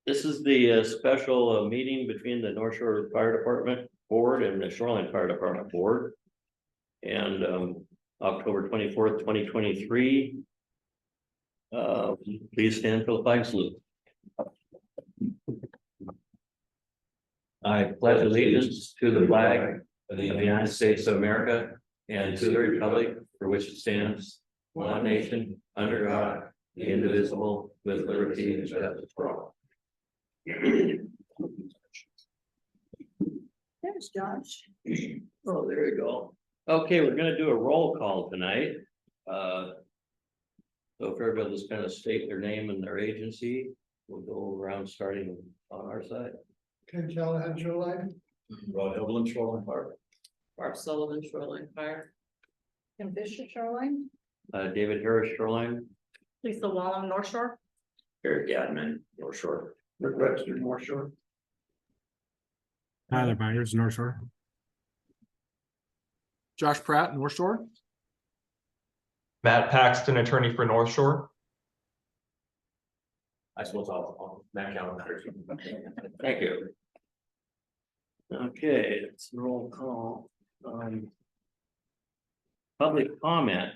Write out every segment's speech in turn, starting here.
This is the special meeting between the North Shore Fire Department Board and the Shoreline Fire Department Board. And October 24th, 2023. Please stand for the flag salute. I pledge allegiance to the flag of the United States of America and to the republic for which it stands, one nation, under God, indivisible, with liberty and justice for all. There's Josh. Oh, there you go. Okay, we're gonna do a roll call tonight. So if everybody will just kind of state their name and their agency, we'll go around starting on our side. Ken Callahan, Shoreline. Rod Evelyn, Shoreline Fire. Barb Sullivan, Shoreline Fire. Kim Fisher, Shoreline. David Harris, Shoreline. Lisa Wallen, North Shore. Eric Gadman, North Shore. Rick Webster, North Shore. Tyler Byers, North Shore. Josh Pratt, North Shore. Matt Paxton, attorney for North Shore. I suppose I'll Matt Calendar. Thank you. Okay, it's roll call. Public comment.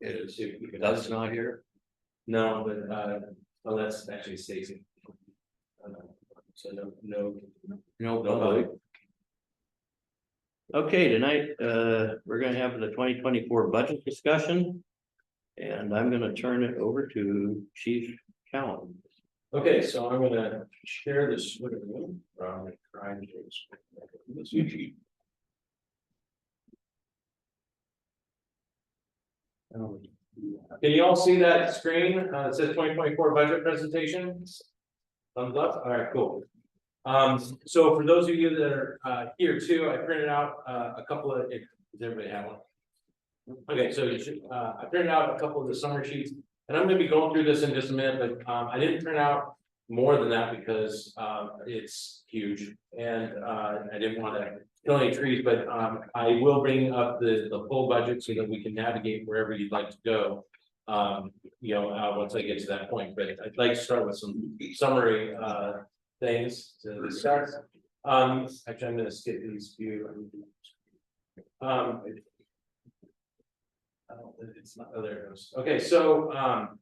Is Doug's not here? No, but well, that's actually Stacy. So no Public. Okay, tonight, we're gonna have the 2024 budget discussion. And I'm gonna turn it over to Chief Cowan. Okay, so I'm gonna share this with you. Can you all see that screen? It says 2024 budget presentation. Thumbs up. All right, cool. So for those of you that are here too, I printed out a couple of. Does everybody have one? Okay, so you should, I printed out a couple of the summary sheets, and I'm going to be going through this in just a minute. But I didn't print out more than that because it's huge, and I didn't want to kill any trees. But I will bring up the full budget so that we can navigate wherever you'd like to go. Once I get to that point, but I'd like to start with some summary things to discuss. Actually, I'm going to skip these few. It's not. Oh, there it goes. Okay, so I'm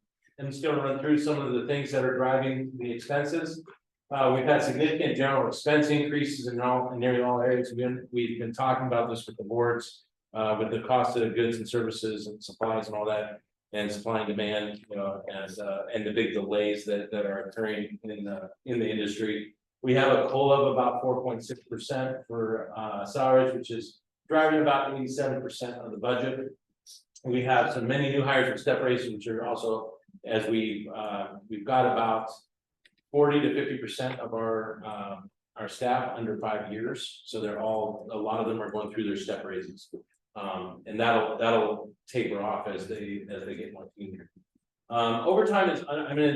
just going to run through some of the things that are driving the expenses. We've had significant general expense increases in nearly all areas. We've been talking about this with the boards, with the cost of goods and services and supplies and all that, and supply and demand, and the big delays that are occurring in the industry. We have a COLA of about 4.6% for salaries, which is driving about 87% of the budget. We have many new hires for step raises, which are also, as we've got about 40 to 50% of our staff under 5 years. So a lot of them are going through their step raises. And that'll taper off as they get more senior. Overtime is,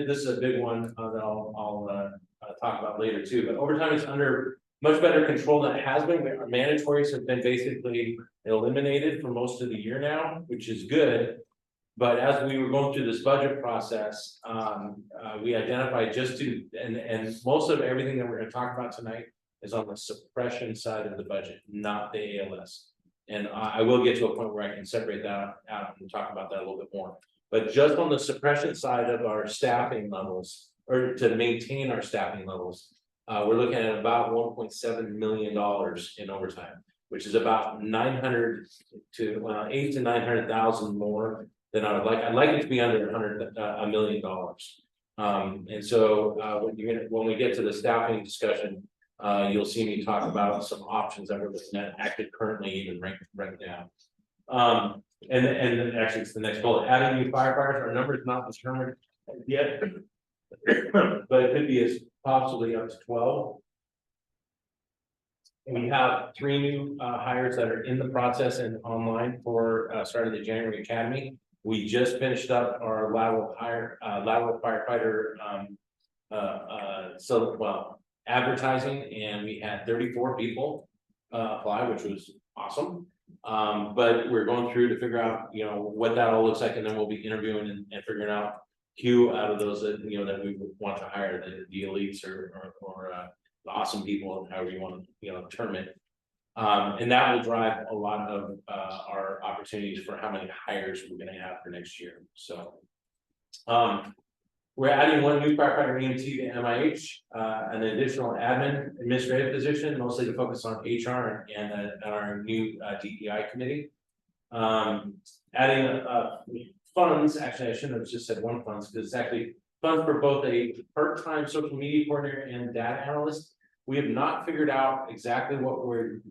this is a big one that I'll talk about later too, but overtime is under much better control than it has been. Our mandatories have been basically eliminated for most of the year now, which is good. But as we were going through this budget process, we identified and most of everything that we're going to talk about tonight is on the suppression side of the budget, not the ALS. And I will get to a point where I can separate that out and talk about that a little bit more. But just on the suppression side of our staffing levels, or to maintain our staffing levels, we're looking at about $1.7 million in overtime, which is about 800 to 900,000 more than I would like. I'd like it to be under $1 million. And so when we get to the staffing discussion, you'll see me talk about some options that we're looking at active currently, even right now. And actually, it's the next bullet. Adding new firefighters. Our number is not determined yet, but it could be as possibly up to 12. And we have 3 new hires that are in the process and online for starting the January Academy. We just finished up our lateral firefighter advertising, and we had 34 people apply, which was awesome. But we're going through to figure out, you know, what that all looks like, and then we'll be interviewing and figuring out who out of those that, you know, that we would want to hire, the elites or the awesome people, however you want to, you know, term it. And that will drive a lot of our opportunities for how many hires we're gonna have for next year, so. We're adding one new firefighter EMT to MIH, an additional admin administrative position, mostly to focus on HR and our new DEI committee. Adding funds, actually, I shouldn't have just said one funds, because it's actually funds for both a part-time social media coordinator and data analyst. We have not figured out exactly what we're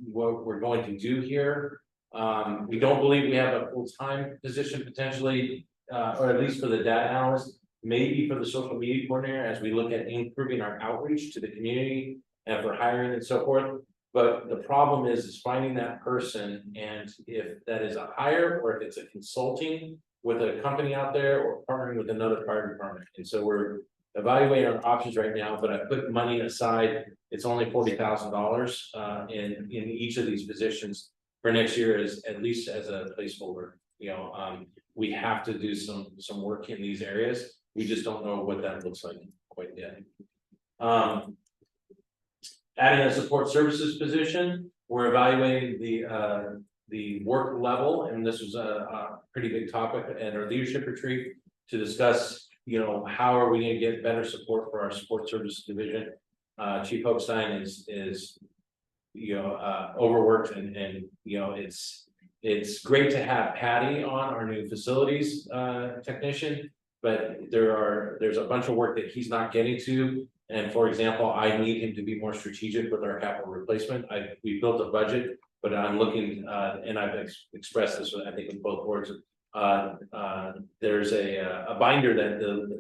going to do here. We don't believe we have a full-time position potentially, or at least for the data analyst. Maybe for the social media coordinator, as we look at improving our outreach to the community and for hiring and so forth. But the problem is finding that person, and if that is a hire or if it's a consulting with a company out there or partnering with another fire department. And so we're evaluating our options right now, but I put money aside. It's only $40,000 in each of these positions for next year, as at least as a placeholder. You know, we have to do some work in these areas. We just don't know what that looks like quite yet. Adding a support services position, we're evaluating the work level, and this was a pretty big topic at our leadership retreat to discuss, you know, how are we going to get better support for our support services division. Chief Hochstein is you know, overworked, and you know, it's great to have Patty on, our new facilities technician. But there's a bunch of work that he's not getting to. And for example, I need him to be more strategic with our capital replacement. We built a budget, but I'm looking, and I've expressed this, I think, in both words. There's a binder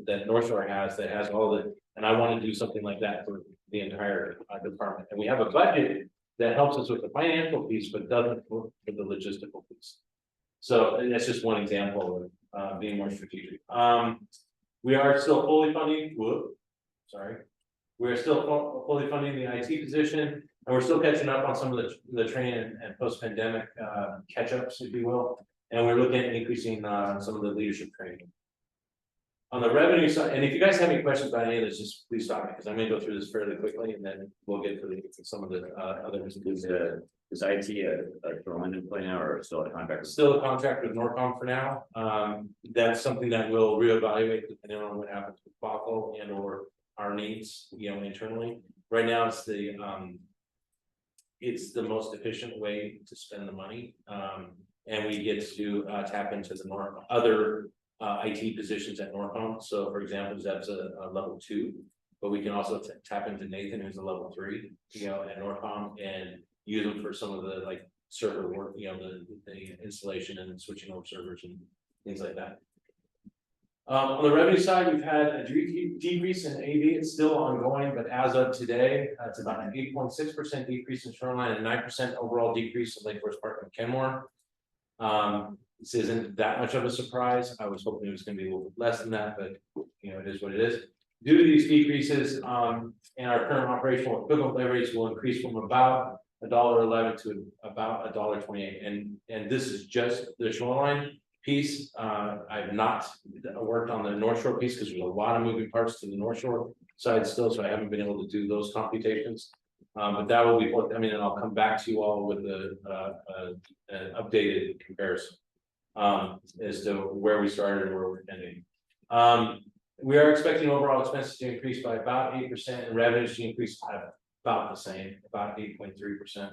that North Shore has that has all the, and I want to do something like that for the entire department. And we have a budget that helps us with the financial piece, but doesn't work for the logistical piece. So that's just one example of being more strategic. We are still fully funding. We are still fully funding the IT position, and we're still catching up on some of the training and post-pandemic catch-ups, if you will. And we're looking at increasing some of the leadership training. On the revenue side, and if you guys have any questions about any of this, just please stop me, because I'm going to go through this fairly quickly, and then we'll get to some of the other. Is IT a drawing employee now, or still a contract? Still a contract with Norcom for now. That's something that we'll reevaluate depending on what happens with BOC and or our needs, you know, internally. Right now, it's the most efficient way to spend the money, and we get to tap into the other IT positions at Norcom. So, for example, Zeb's a level 2, but we can also tap into Nathan, who's a level 3, you know, at Norcom, and use them for some of the like server work, you know, the installation and switching over servers and things like that. On the revenue side, we've had a decrease in AV. It's still ongoing, but as of today, it's about an 8.6% decrease in Shoreline and 9% overall decrease in Lake Forest Park and Kenmore. This isn't that much of a surprise. I was hoping it was going to be a little bit less than that, but you know, it is what it is. Due to these decreases, and our current operational equivalent leverage will increase from about $1.11 to about $1.28, and this is just the Shoreline piece. I've not worked on the North Shore piece because there's a lot of moving parts to the North Shore side still, so I haven't been able to do those computations. But that will be, I mean, and I'll come back to you all with an updated comparison as to where we started and where we're ending. We are expecting overall expenses to increase by about 8% and revenues to increase about the same, about 8.3%.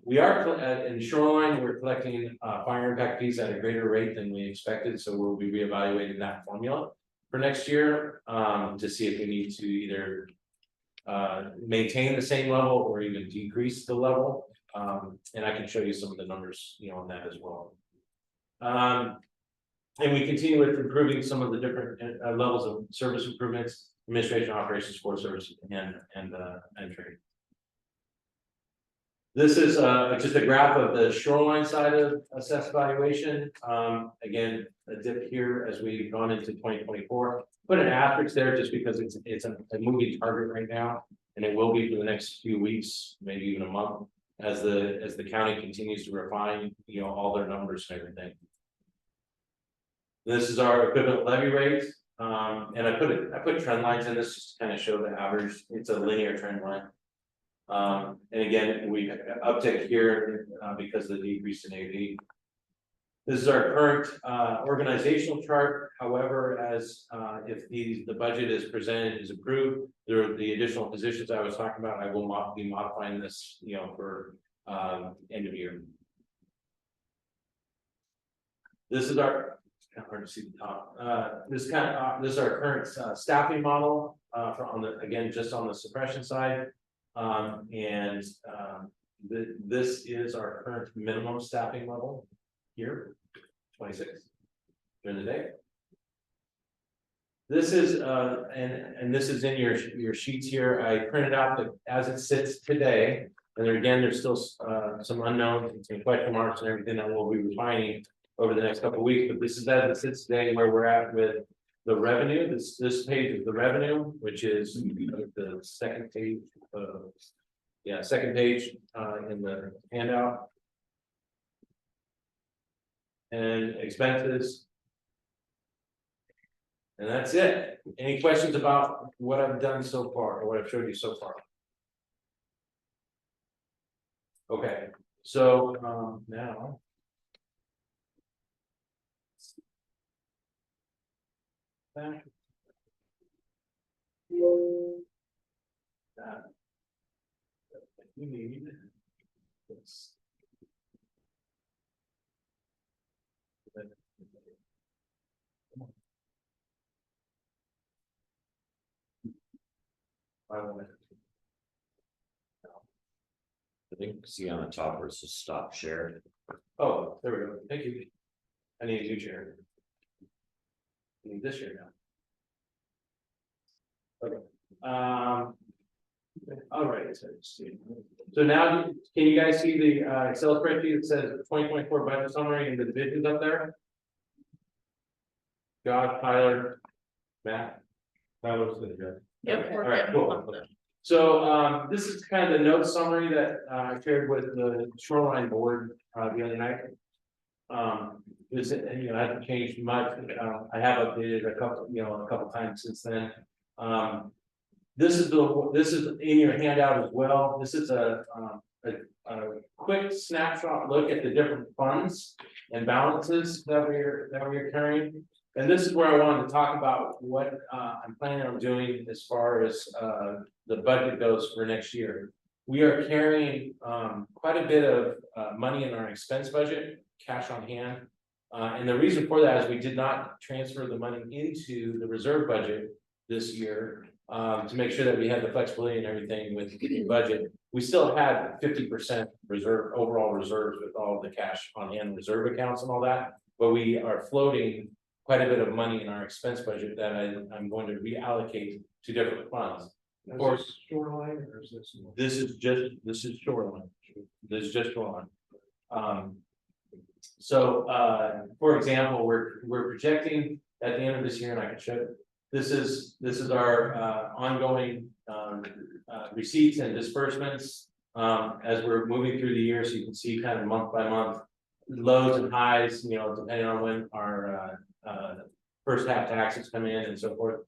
We are in Shoreline, we're collecting fire impact fees at a greater rate than we expected, so we'll be reevaluating that formula for next year to see if we need to either maintain the same level or even decrease the level. And I can show you some of the numbers, you know, on that as well. And we continue with improving some of the different levels of service improvements, administration, operations, support services, and training. This is just a graph of the Shoreline side of assessed valuation. Again, a dip here as we've gone into 2024. Put an asterisk there just because it's a moving target right now, and it will be for the next few weeks, maybe even a month. as the county continues to refine, you know, all their numbers and everything. This is our equivalent levy rate, and I put trend lines in this just to kind of show the average. It's a linear trend line. And again, we uptick here because of the decrease in AV. This is our current organizational chart. However, as if the budget is presented, is approved, there are the additional positions I was talking about. I will be modifying this, you know, for end of year. This is our, kind of hard to see the top. This is our current staffing model again, just on the suppression side. This is our current minimum staffing level here, 26 during the day. This is and this is in your sheets here. I printed out that as it sits today, and there again, there's still some unknowns and some question marks and everything that we'll be refining over the next couple of weeks. But this is as it sits today, where we're at with the revenue. This page is the revenue, which is the second page. Second page in the handout. And expenses. And that's it. Any questions about what I've done so far, or what I've showed you so far? Okay, so now. That. We need this. I think see on the top where it says stop share. Oh, there we go. Thank you. I need a new chair. I need this chair now. Okay. All right. So now, can you guys see the Excel spreadsheet that says 2024 budget summary and the divisions up there? Josh, Tyler, Matt. Tyler's good. Yep. All right, cool. So this is kind of the note summary that I shared with the shoreline board the other night. This, you know, hasn't changed much. I have updated a couple times since then. This is in your handout as well. This is a quick snapshot look at the different funds and balances that we're carrying. And this is where I wanted to talk about what I'm planning on doing as far as the budget goes for next year. We are carrying quite a bit of money in our expense budget, cash on hand. And the reason for that is we did not transfer the money into the reserve budget this year to make sure that we had the flexibility and everything with the budget. We still had 50% reserve, overall reserves with all the cash on hand reserve accounts and all that, but we are floating quite a bit of money in our expense budget that I'm going to reallocate to different funds. Of course, Shoreline, or is this? this is shoreline. This is just shoreline. So for example, we're projecting at the end of this year, and I can show you, this is our ongoing receipts and disbursements as we're moving through the year. So you can see kind of month by month lows and highs, you know, depending on when our first half taxes come in and so forth.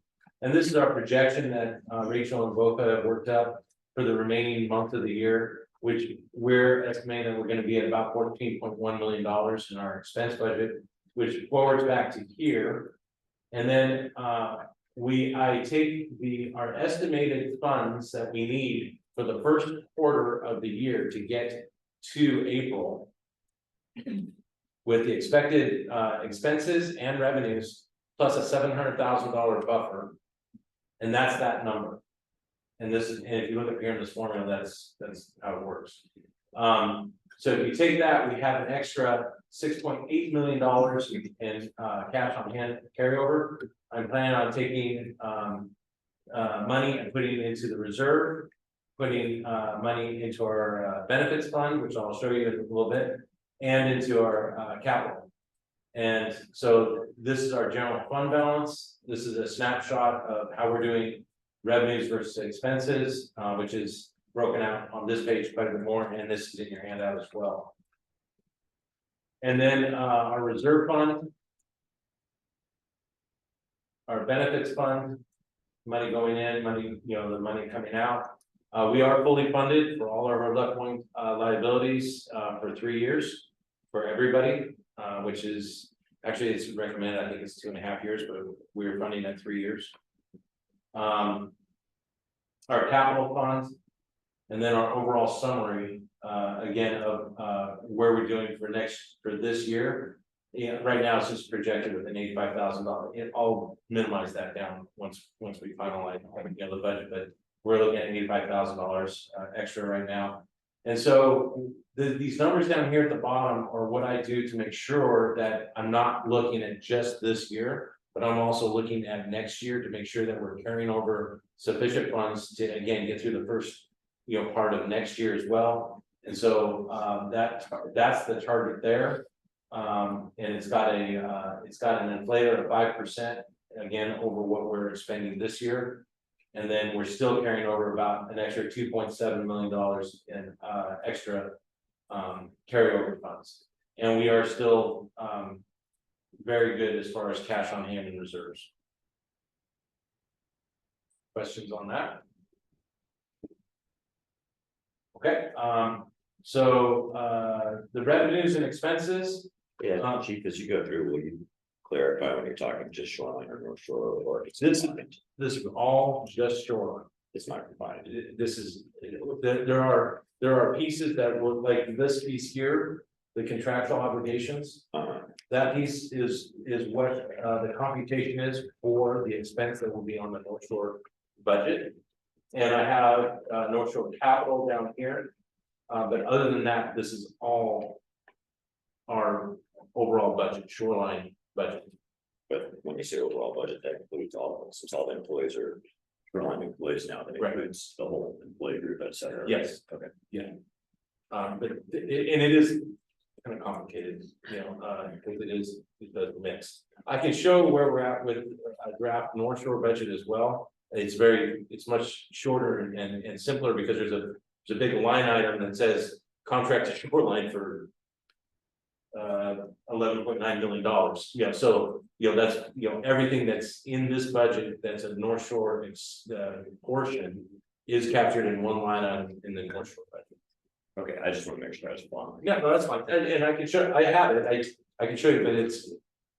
And this is our projection that Rachel and Boca have worked up for the remaining month of the year, which we're estimating that we're going to be at about $14.1 million in our expense budget, which forwards back to here. And then I take our estimated funds that we need for the first quarter of the year to get to April with the expected expenses and revenues plus a $700,000 buffer. And that's that number. And this is, and if you look up here in this formula, that's how it works. So if you take that, we have an extra $6.8 million in cash on hand carryover. I'm planning on taking money and putting it into the reserve, putting money into our benefits fund, which I'll show you in a little bit, and into our capital. And so this is our general fund balance. This is a snapshot of how we're doing revenues versus expenses, which is broken out on this page quite a bit more, and this is in your handout as well. And then our reserve fund. Our benefits fund, money going in, money, the money coming out. We are fully funded for all of our left wing liabilities for 3 years for everybody, which is actually it's recommended. I think it's 2.5 years, but we're funding at 3 years. Our capital funds, and then our overall summary again of where we're doing for this year. Yeah, right now it's just projected with an $85,000. I'll minimize that down once we finalize the budget, but we're looking at $85,000 extra right now. And so these numbers down here at the bottom are what I do to make sure that I'm not looking at just this year, but I'm also looking at next year to make sure that we're carrying over sufficient funds to again get through the first part of next year as well. And so that's the target there. And it's got an inflator of 5% again over what we're spending this year, and then we're still carrying over about an extra $2.7 million in extra carryover funds, and we are still very good as far as cash on hand and reserves. Questions on that? Okay, so the revenues and expenses. Yeah, Chief, as you go through, will you clarify when you're talking just shoreline or North Shore, or this This is all just shoreline. it's not combined? This is, there are pieces that will, like this piece here, the contractual obligations. That piece is what the computation is for the expense that will be on the North Shore budget. And I have North Shore capital down here. But other than that, this is all our overall budget, shoreline budget. But when you say overall budget, that includes all, since all the employees are shoreline employees now, that Right. includes the whole employee group, et cetera. Yes. Okay. But it is kind of complicated, because it does mix. I can show where we're at with a draft North Shore budget as well. It's much shorter and simpler because there's a big line item that says contract to shoreline for $11.9 million. Yeah, so that's everything that's in this budget that's a North Shore portion is captured in one line item in the North Shore budget. Okay, I just want to make sure I was following. Yeah, no, that's fine, and I can show, I have it, I can show you, but it's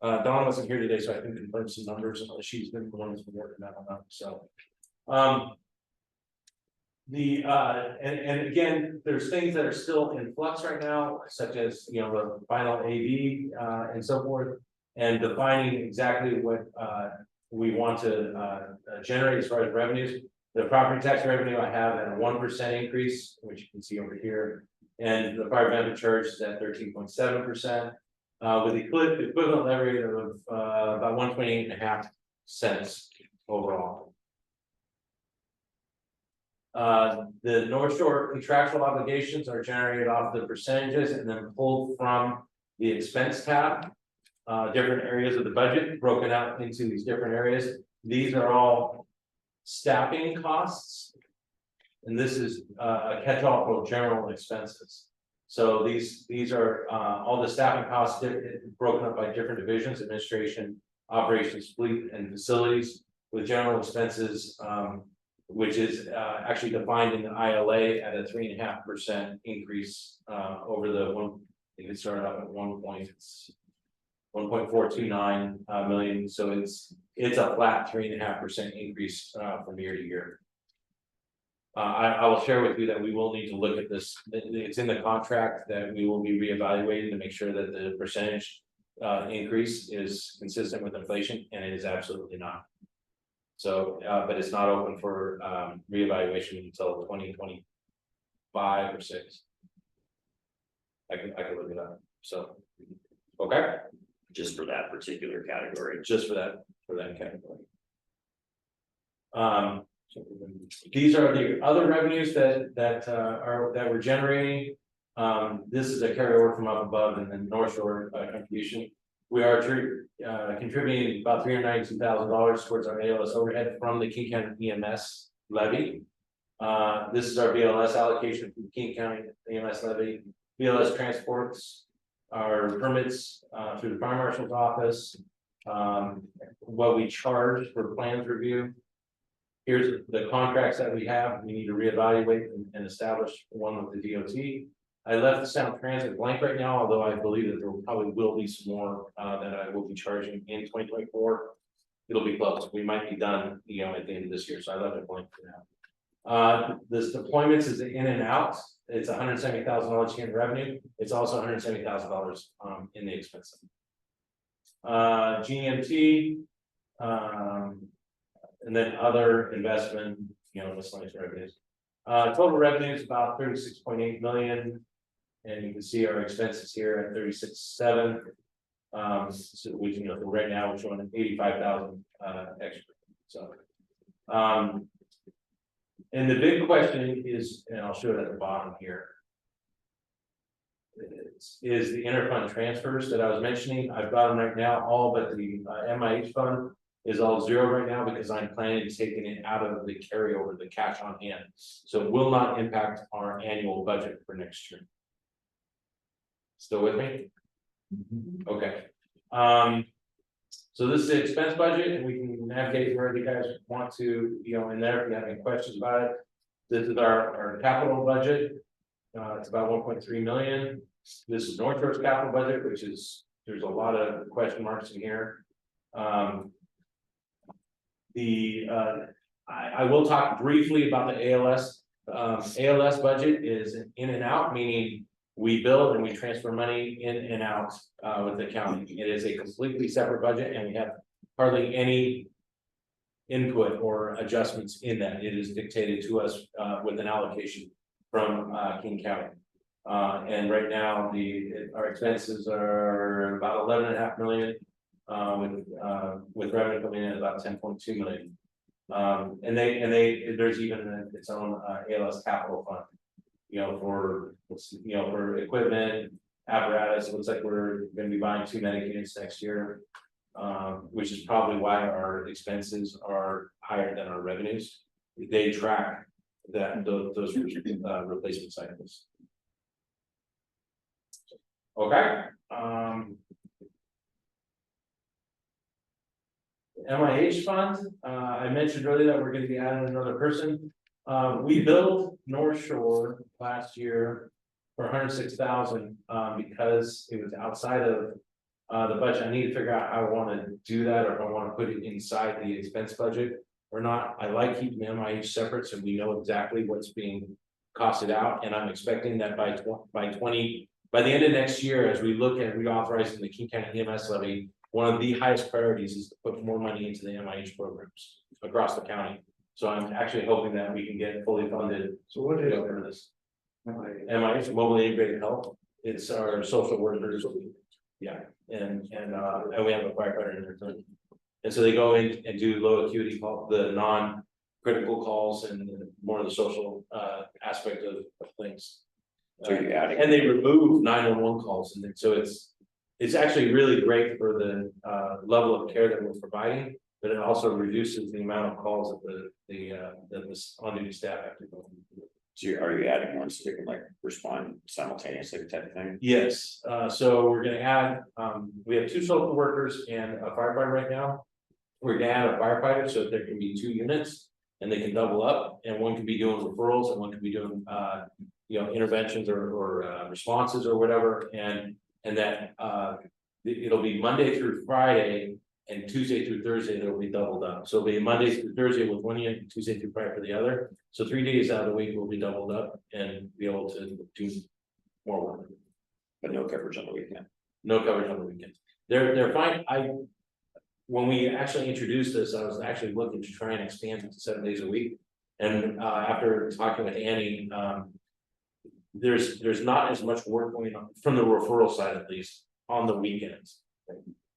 Dawn wasn't here today, so I can confirm some numbers. She's been the one who's been working that one up, so. And again, there's things that are still in flux right now, such as the final AV and so forth, and defining exactly what we want to generate as far as revenues. The property tax revenue I have at a 1% increase, which you can see over here, and the fire benefit charge is at 13.7%, with the equivalent levy rate of about 128.5 cents overall. The North Shore contractual obligations are generated off the percentages and then pulled from the expense tab. Different areas of the budget broken out into these different areas. These are all staffing costs, and this is a catch-all for general expenses. So these are all the staffing costs broken up by different divisions: administration, operations, fleet, and facilities. With general expenses, which is actually defined in the ILA at a 3.5% increase over the one. I think it started off at 1.429 million. So it's a flat 3.5% increase from year to year. I will share with you that we will need to look at this. It's in the contract that we will be reevaluating to make sure that the percentage increase is consistent with inflation, and it is absolutely not. So, but it's not open for reevaluation until 2025 or 6. I can look it up. So, okay, Just for that particular category. just for that category. These are the other revenues that we're generating. This is a carryover from up above, and then North Shore contribution. We are contributing about $392,000 towards our ALS overhead from the King County EMS levy. This is our BLS allocation from King County EMS levy. BLS transports our permits through the fire marshal's office. What we charge for plans review. Here's the contracts that we have. We need to reevaluate and establish one with the DOT. I left the sound transit blank right now, although I believe that there probably will be some more that I will be charging in 2024. It'll be close. We might be done, at the end of this year. So I left it blank for now. This deployments is in and out. It's $170,000 in revenue. It's also $170,000 in the expense. GMT, and then other investment, miscellaneous revenues. Total revenue is about 36.8 million. And you can see our expenses here at 36.7. So we, right now we're showing 85,000 extra. So, and the big question is, and I'll show it at the bottom here, is the interfund transfers that I was mentioning. I've got them right now, all but the MIH fund is all zero right now because I'm planning to taking it out of the carryover, the cash on hand. So it will not impact our annual budget for next year. Still with me? Okay. So this is the expense budget, and we can navigate wherever you guys want to, in there if you have any questions about it. This is our capital budget. It's about 1.3 million. This is North Shore's capital budget, which is, there's a lot of question marks in here. I will talk briefly about the ALS. ALS budget is in and out, meaning we bill and we transfer money in and out with the county. It is a completely separate budget, and we have hardly any input or adjustments in that. It is dictated to us with an allocation from King County. And right now, our expenses are about 11.5 million, with revenue coming in at about 10.2 million. And there's even its own ALS capital fund, for equipment, apparatus. It looks like we're going to be buying 2 units next year, which is probably why our expenses are higher than our revenues. They track those replacement cycles. Okay. MIH fund. I mentioned earlier that we're going to be adding another person. We billed North Shore last year for 106,000 because it was outside of the budget. I need to figure out how I want to do that, or if I want to put it inside the expense budget or not. I like keeping the MIH separate so we know exactly what's being costed out, and I'm expecting that by the end of next year, as we look at reauthorizing the King County EMS levy, one of the highest priorities is to put more money into the MIH programs across the county. So I'm actually hoping that we can get fully funded. So what is for this? MIH, Mobile Integrated Health. It's our social workers. Yeah, and we have a firefighter in there too. And so they go in and do low acuity call, the non-critical calls, and more of the social aspect of things. So you're adding, and they remove 911 calls, and so it's actually really great for the level of care that we're providing, but it also reduces the amount of calls that the on-duty staff have to go. so are you adding ones so they can like respond simultaneously type of thing? Yes, so we're gonna add, we have 2 social workers and a firefighter right now. We're gonna add a firefighter so that there can be 2 units and they can double up, and one can be doing referrals and one can be doing interventions or responses or whatever, and that it'll be Monday through Friday, and Tuesday through Thursday they'll be doubled up. So it'll be Monday through Thursday with one unit, and Tuesday through Friday for the other. So 3 days out of the week will be doubled up and be able to do more work. But no coverage on the weekend. No coverage on the weekend. They're fine. When we actually introduced this, I was actually looking to try and expand it to 7 days a week. And after talking with Annie, there's not as much work going on from the referral side, at least on the weekends.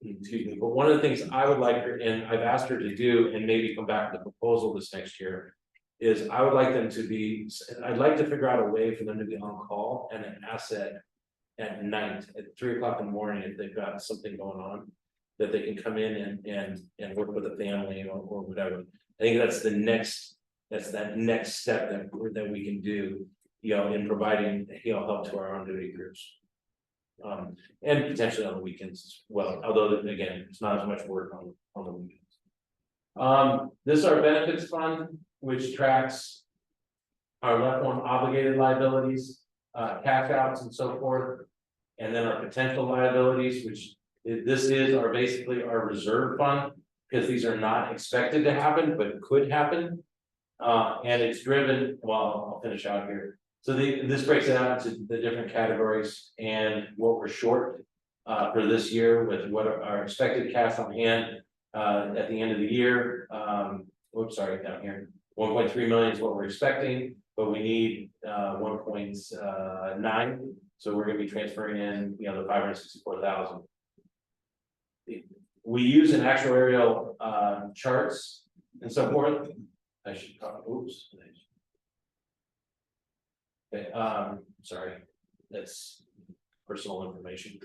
Excuse me. But one of the things I would like her, and I've asked her to do, and maybe come back with a proposal this next year, is I would like them to be, I'd like to figure out a way for them to be on call and an asset at night at 3 o'clock in the morning if they've got something going on, that they can come in and work with the family or whatever. I think that's the next That's that next step that we can do, in providing, help to our on duty groups. And potentially on the weekends as well, although again, it's not as much work on the weekends. This is our benefits fund, which tracks our left one obligated liabilities, cash outs and so forth. And then our potential liabilities, which this is basically our reserve fund, because these are not expected to happen, but could happen. And it's driven, well, I'll finish out here. So this breaks it out into the different categories and what we're short for this year with what our expected cash on hand at the end of the year. Oops, sorry, down here. 1.3 million is what we're expecting, but we need 1.9. So we're going to be transferring in, the 564,000. We use an actuarial charts and so forth. I should probably, oops. Okay, sorry, that's personal information.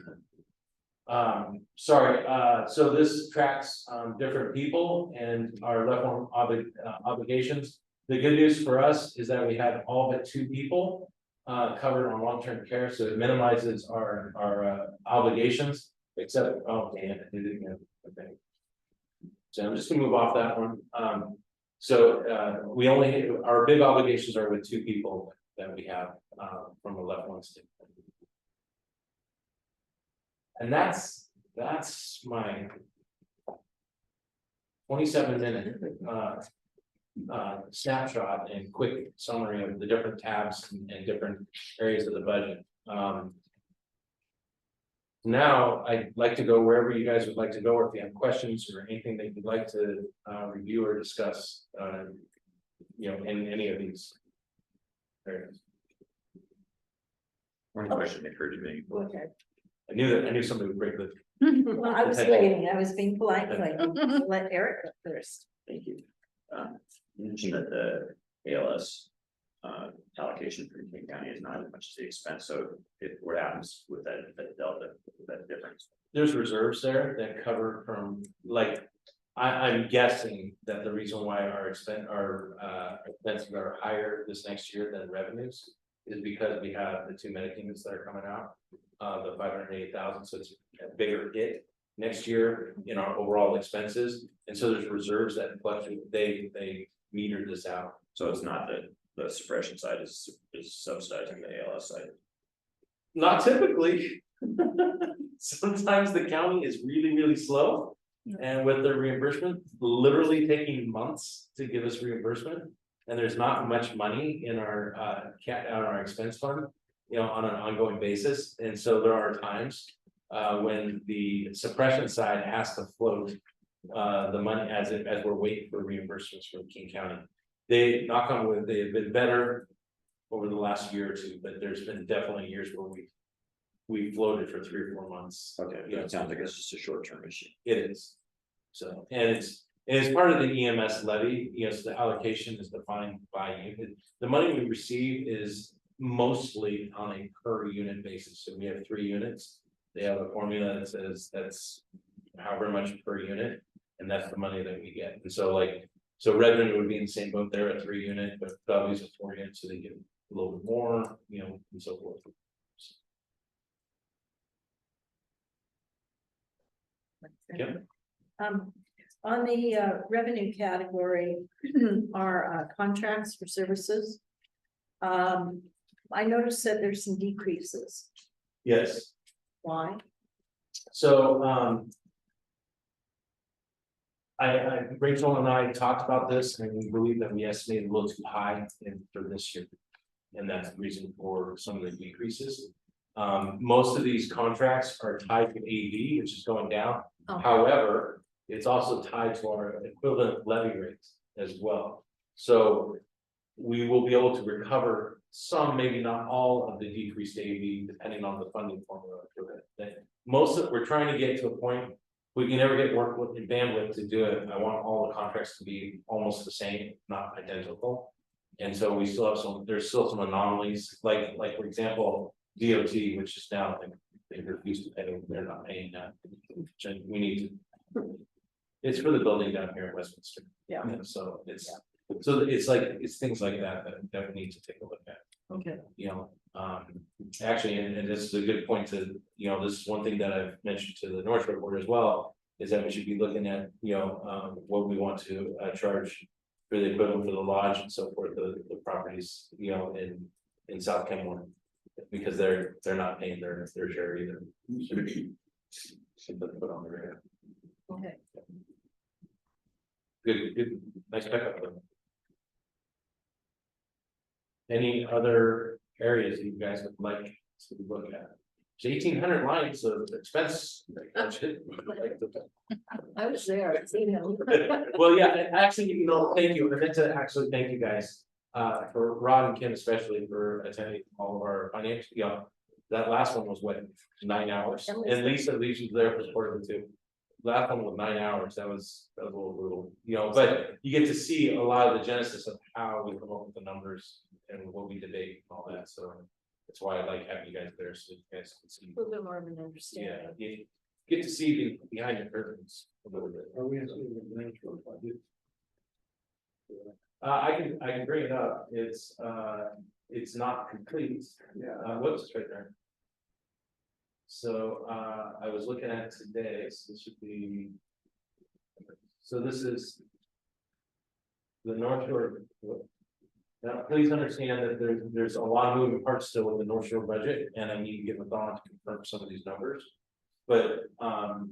Sorry, so this tracks different people and our level of obligations. The good news for us is that we have all but 2 people covered on long-term care, so it minimizes our obligations, except, oh damn, I did it again. Okay. So I'm just gonna move off that one. So we only, our big obligations are with 2 people that we have from a left one standpoint. And that's my 27-minute snapshot and quick summary of the different tabs and different areas of the budget. Now I'd like to go wherever you guys would like to go, or if you have questions or anything that you'd like to review or discuss, in any of these areas. One question occurred to me. Okay. I knew somebody would break the. Well, I was waiting, I was being polite, like, let Eric go first. Thank you. You mentioned that the ALS allocation for King County is not as much as the expense. So what happens with that delta, that difference? There's reserves there that cover from, like, I'm guessing that the reason why our expenses are higher this next year than revenues is because we have the 2 Medicaid units that are coming out, the 580,000. So it's a bigger hit next year in our overall expenses. And so there's reserves that fluctuate. They meter this out. So it's not that the suppression side is subsidizing the ALS side. Not typically. Sometimes the county is really, really slow. And with the reimbursement, literally taking months to give us reimbursement. And there's not much money in our expense fund, on an ongoing basis. And so there are times when the suppression side has to float the money as we're waiting for reimbursements from King County. They, knock on wood, they have been better over the last year or 2, but there's been definitely years where we floated for 3 or 4 months. Okay, it sounds like it's just a short-term issue. It is. So, and it's part of the EMS levy. So the allocation is defined by unit. The money we receive is mostly on a per unit basis. So we have 3 units. They have a formula that says that's however much per unit, and that's the money that we get. And so so Redmond would be in the same boat there at 3 unit, but W's at 4 units, so they get a little bit more, and so forth. Yeah. On the revenue category, our contracts for services. I noticed that there's some decreases. Yes. Why? So Rachel and I talked about this, and we believe that we estimated a little too high for this year. And that's the reason for some of the decreases. Most of these contracts are tied to AD, which is going down. Oh. However, it's also tied to our equivalent levy rates as well. So we will be able to recover some, maybe not all of the decreased AV, depending on the funding formula for it. We're trying to get to a point, we can never get work with bandwidth to do it. I want all the contracts to be almost the same, not identical. And so we still have there's still some anomalies, like for example, DOT, which is now, they refuse to pay, they're not paying that. We need to, it's for the building down here in Westminster. Yeah. So it's, So it's things like that we need to take a look at. Okay. You know, actually, and this is a good point to, this is one thing that I've mentioned to the North Shore Board as well. Is that we should be looking at, what we want to charge for the equipment for the lodge and so forth, the properties, in South Kenmore. Because they're not paying their share either. Should put on the radar. Okay. Good, nice backup though. Any other areas that you guys would like to look at? It's 1,800 lines of expense. I was there, I've seen them. Well, yeah, actually, thank you, I meant to actually thank you guys, for Rod and Kim especially for attending all of our financial, that last one was what, 9 hours? And Lisa was there for part of it too. Last one was 9 hours, that was a little brutal, but you get to see a lot of the genesis of how we come up with the numbers and what we debate and all that, so. That's why I like having you guys there, so you guys can see. A little bit more of an understanding. Yeah, you get to see behind the curtains a little bit. Are we assuming the natural budget? I can bring it up, it's not complete, Yeah. whoops, it's right there. So, I was looking at today, so this should be. So this is. The North Shore. Now, please understand that there's a lot of moving parts still with the North Shore budget, and I need to get with Dawn to confirm some of these numbers. But,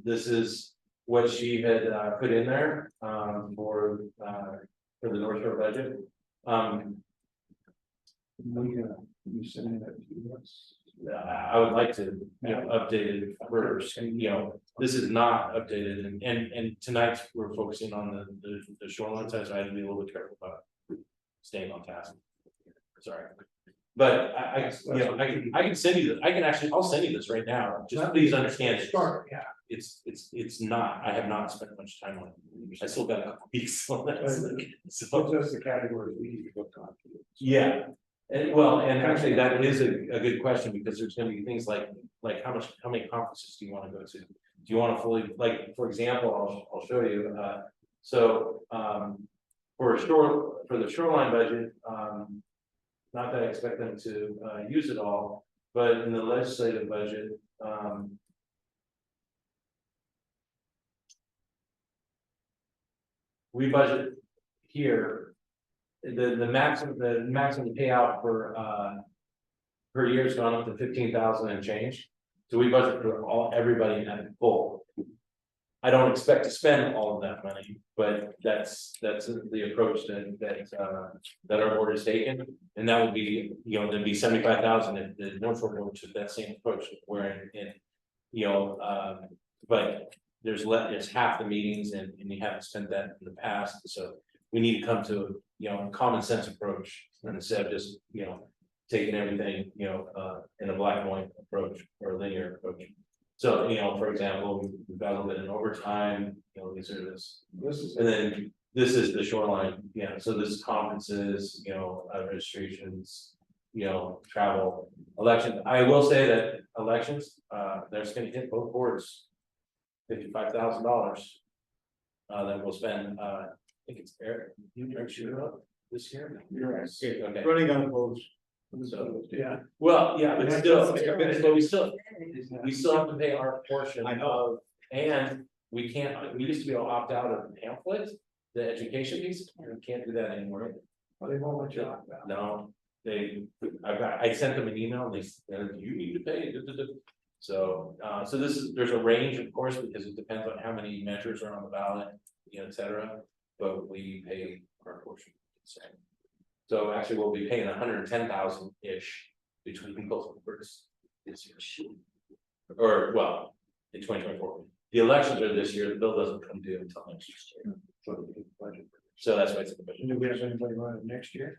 this is what she had, put in there, for the North Shore budget. You sending that to us? I would like to, update it first, this is not updated, and tonight we're focusing on the shoreline side, so I had to be a little bit careful about staying on task. Sorry. But I can send you this, I'll send you this right now, just please understand it. Start, yeah. It's not, I have not spent much time on it, I still got a couple weeks on that. So, So just the categories we need to go on. yeah, and actually that is a good question, because there's gonna be things like how many conferences do you wanna go to? Do you wanna fully, like, for example, I'll show you, for the shoreline budget, not that I expect them to, use it all, but in the legislative budget, we budget here, the maximum payout for per year has gone up to 15,000 and change. So we budget for everybody in full. I don't expect to spend all of that money, but that's the approach that our board has taken. And that would be, there'd be 75,000 if the North Shore board took that same approach, where but there's half the meetings, and we haven't spent that in the past, so we need to come to a common sense approach instead of just taking everything in a black and white approach or a linear approach. So for example, we've got a little bit in overtime, these are this, and then this is the shoreline, so this is conferences, registrations, travel, elections. I will say that elections, they're just gonna hit both boards. $55,000 that we'll spend, I think it's Eric, you shoot up this year? You're right. Okay, Running on post. So, Yeah. well, yeah, but still, but we still have to pay our portion. I know. And we used to be able to opt out of the pamphlet, the education piece, we can't do that anymore. Well, they won't let you out now. No, I sent them an email, and they said, you need to pay. So, there's a range, of course, because it depends on how many measures are on the ballot, et cetera, but we pay our portion. So actually, we'll be paying 110,000-ish between both boards this year. Or, well, in 2024. The elections are this year, the bill doesn't come due until next year. So that's why it's in the budget. Do we have anybody running next year?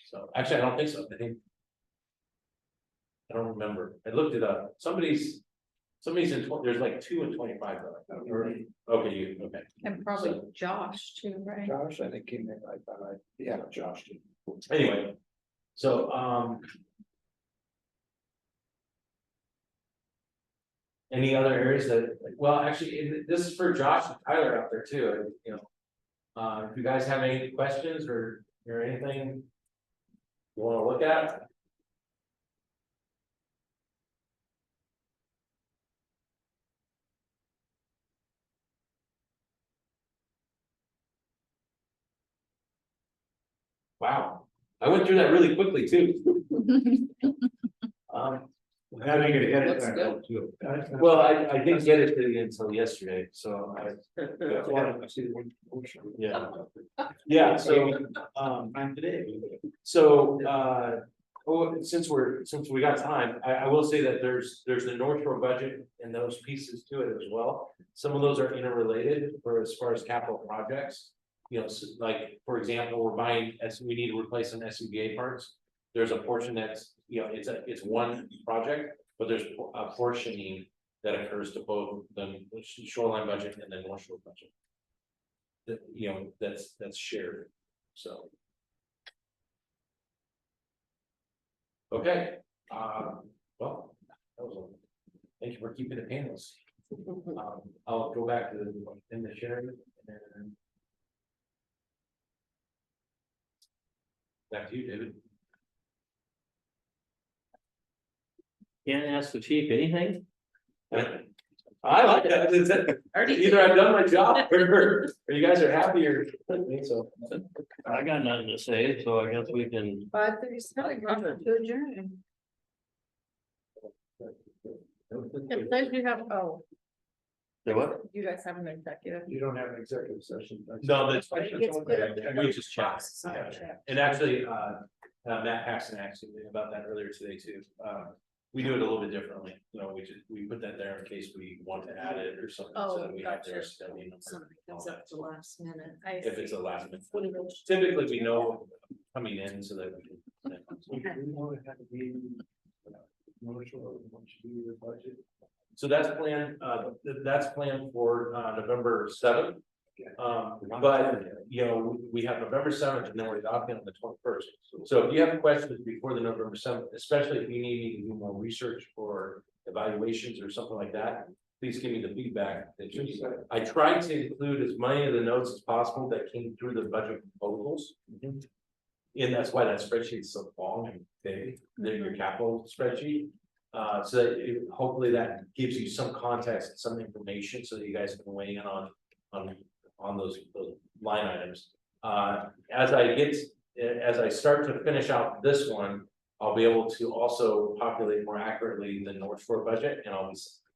So actually, I don't think so. I don't remember. I looked it up. Somebody's in, there's like 2 and 25 though. Okay, okay. And probably Josh too, right? Josh, I think came in, yeah, Josh. Anyway, so, any other areas that, well, actually, this is for Josh and Tyler out there too, If you guys have any questions or anything you want to look at. Wow, I went through that really quickly too. How do you get ahead of Looks that too? Well, I didn't get it to you until yesterday, so yeah. Yeah, so, since we got time, I will say that there's the North Shore budget and those pieces to it as well. Some of those are interrelated for as far as capital projects. You know, like, for example, we're buying, as we need to replace some SUVA parts. There's a portion that's, you know, it's one project, but there's a portioning that occurs to both the shoreline budget and the North Shore budget. That, you know, that's shared, so. Okay, well, that was all. Thank you for keeping the panels. I'll go back to the sharing and. Back to you, David. Can't ask the chief anything? I like that. Either I've done my job or you guys are happy or so. I got nothing to say, so I guess we can. 5:37, to adjourn. It says you have, Say what? you guys have an executive. You don't have an executive session. No, that's. It's good. We just chat. Sorry, chat. And actually, Matt Paxton asked me about that earlier today too. We do it a little bit differently, you know, we put that there in case we want to add it or something, so that we have gotcha. their study number. Something comes up at the last minute. If it's a last minute, typically we know coming in so that we can. We know it had to be. North Shore, once you do your budget. So that's planned for November 7th. But you know, we have November 7th and then we're adopting on the 21st. So if you have questions before the November 7th, especially if you need me to do more research or evaluations or something like that, please give me the feedback. I tried to include as many of the notes as possible that came through the budget proposals. And that's why that spreadsheet is so long and big, your capital spreadsheet. So that hopefully that gives you some context and some information so that you guys can weigh in on those line items. As I start to finish out this one, I'll be able to also populate more accurately the North Shore budget, and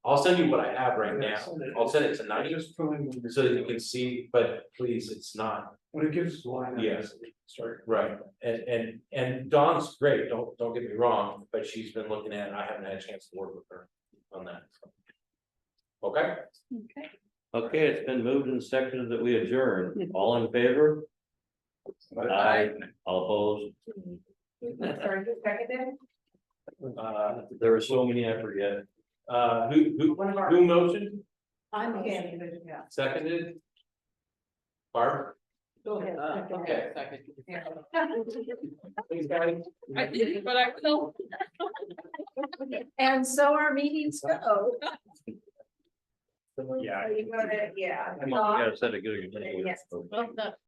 I'll send you what I have right now. I'll send it tonight so that you can see, but please, it's not. When it gives line. Yes. Start. Right, and Dawn's great, don't get me wrong, but she's been looking at it, and I haven't had a chance to work with her on that. Okay, Okay. Okay, it's been moved and seconded that we adjourn. All in favor? Aye. All opposed? Sorry, who seconded? There were so many, I forget. who motioned, I'm a candidate, yeah. seconded? Barb? Go ahead. Okay. Yeah. Thanks, guys. I didn't, but I will. And so our meetings go. Yeah. You go to, yeah. Come on, we gotta set a good. Yes. Well, the